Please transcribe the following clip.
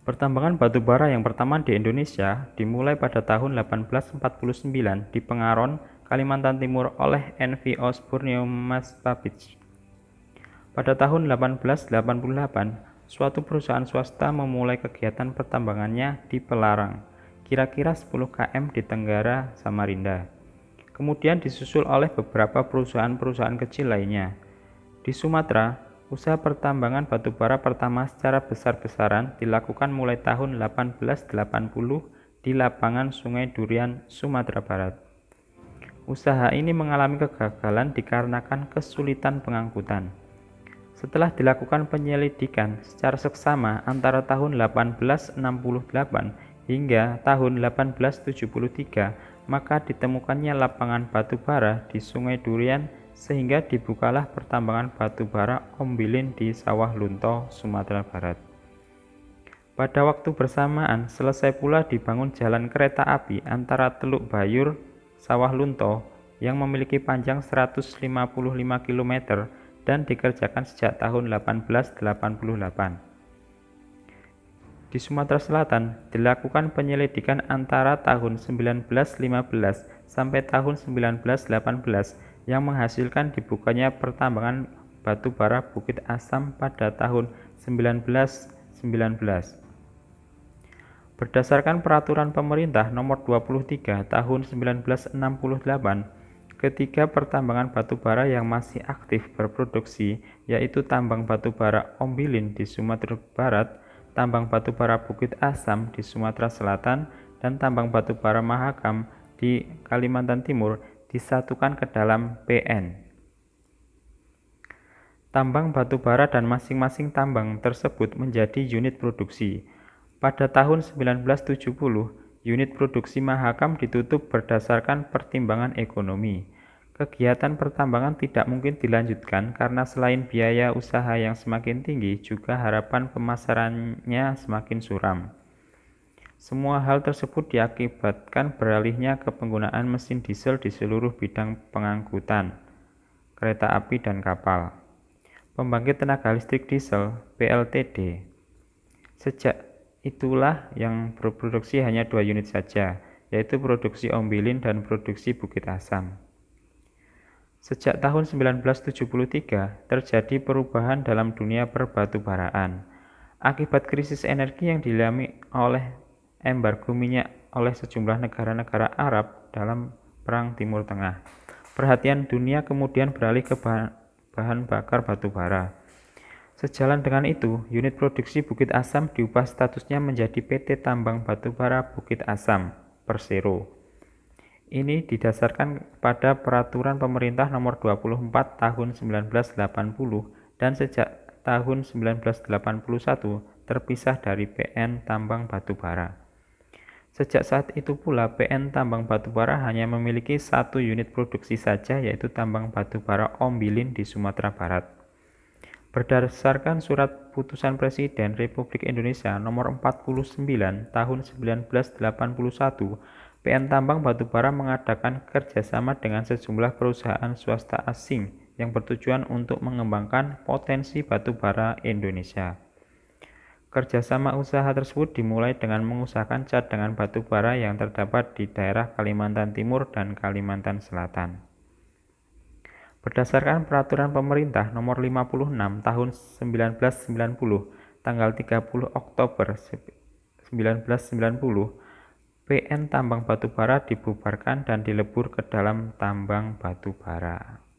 Pertambangan batu bara yang pertama di Indonesia dimulai pada tahun 1849 di Pengaron, Kalimantan Timur oleh N.V. Osborne Maspabich. Pada tahun 1888, suatu perusahaan swasta memulai kegiatan pertambangannya di Pelarang, kira-kira 10 km di tenggara Samarinda. Kemudian disusul oleh beberapa perusahaan-perusahaan kecil lainnya. Di Sumatera, usaha pertambangan batu bara pertama secara besar-besaran dilakukan mulai tahun 1880 di lapangan Sungai Durian, Sumatera Barat. Usaha ini mengalami kegagalan dikarenakan kesulitan pengangkutan. Setelah dilakukan penyelidikan secara seksama antara tahun 1868 hingga tahun 1873, maka ditemukannya lapangan batu bara di Sungai Durian sehingga dibukalah pertambangan batu bara Ombilin di Sawah Lunto, Sumatera Barat. Pada waktu bersamaan, selesai pula dibangun jalan kereta api antara Teluk Bayur, Sawah Lunto yang memiliki panjang 155 km dan dikerjakan sejak tahun 1888. Di Sumatera Selatan, dilakukan penyelidikan antara tahun 1915 sampai tahun 1918 yang menghasilkan dibukanya pertambangan batu bara Bukit Asam pada tahun 1919. Berdasarkan Peraturan Pemerintah Nomor 23 Tahun 1968, ketiga pertambangan batu bara yang masih aktif berproduksi, yaitu tambang batu bara Ombilin di Sumatera Barat, tambang batu bara Bukit Asam di Sumatera Selatan, dan tambang batu bara Mahakam di Kalimantan Timur disatukan ke dalam PN. Tambang batu bara dan masing-masing tambang tersebut menjadi unit produksi. Pada tahun 1970, unit produksi Mahakam ditutup berdasarkan pertimbangan ekonomi. Kegiatan pertambangan tidak mungkin dilanjutkan karena selain biaya usaha yang semakin tinggi, juga harapan pemasarannya semakin suram. Semua hal tersebut diakibatkan beralihnya ke penggunaan mesin diesel di seluruh bidang pengangkutan, kereta api dan kapal. Pembangkit tenaga listrik diesel (PLTD). Sejak itulah yang berproduksi hanya 2 unit saja, yaitu produksi Ombilin dan produksi Bukit Asam. Sejak tahun 1973, terjadi perubahan dalam dunia perbatubaraan. Akibat krisis energi yang dialami oleh embargo minyak oleh sejumlah negara-negara Arab dalam Perang Timur Tengah, perhatian dunia kemudian beralih ke bahan bakar batu bara. Sejalan dengan itu, unit produksi Bukit Asam diubah statusnya menjadi PT Tambang Batubara Bukit Asam, Persero. Ini didasarkan pada Peraturan Pemerintah Nomor 24 Tahun 1980 dan sejak tahun 1981 terpisah dari PN Tambang Batubara. Sejak saat itu pula PN Tambang Batubara hanya memiliki 1 unit produksi saja, yaitu tambang batubara Ombilin di Sumatera Barat. Berdasarkan Surat Putusan Presiden Republik Indonesia Nomor 49 Tahun 1981, PN Tambang Batubara mengadakan kerjasama dengan sejumlah perusahaan swasta asing yang bertujuan untuk mengembangkan potensi batubara Indonesia. Kerjasama usaha tersebut dimulai dengan mengusahakan cadangan batu bara yang terdapat di daerah Kalimantan Timur dan Kalimantan Selatan. Berdasarkan Peraturan Pemerintah Nomor 56 Tahun 1990, tanggal 30 Oktober 1990, PN Tambang Batubara dibubarkan dan dilebur ke dalam Tambang Batubara.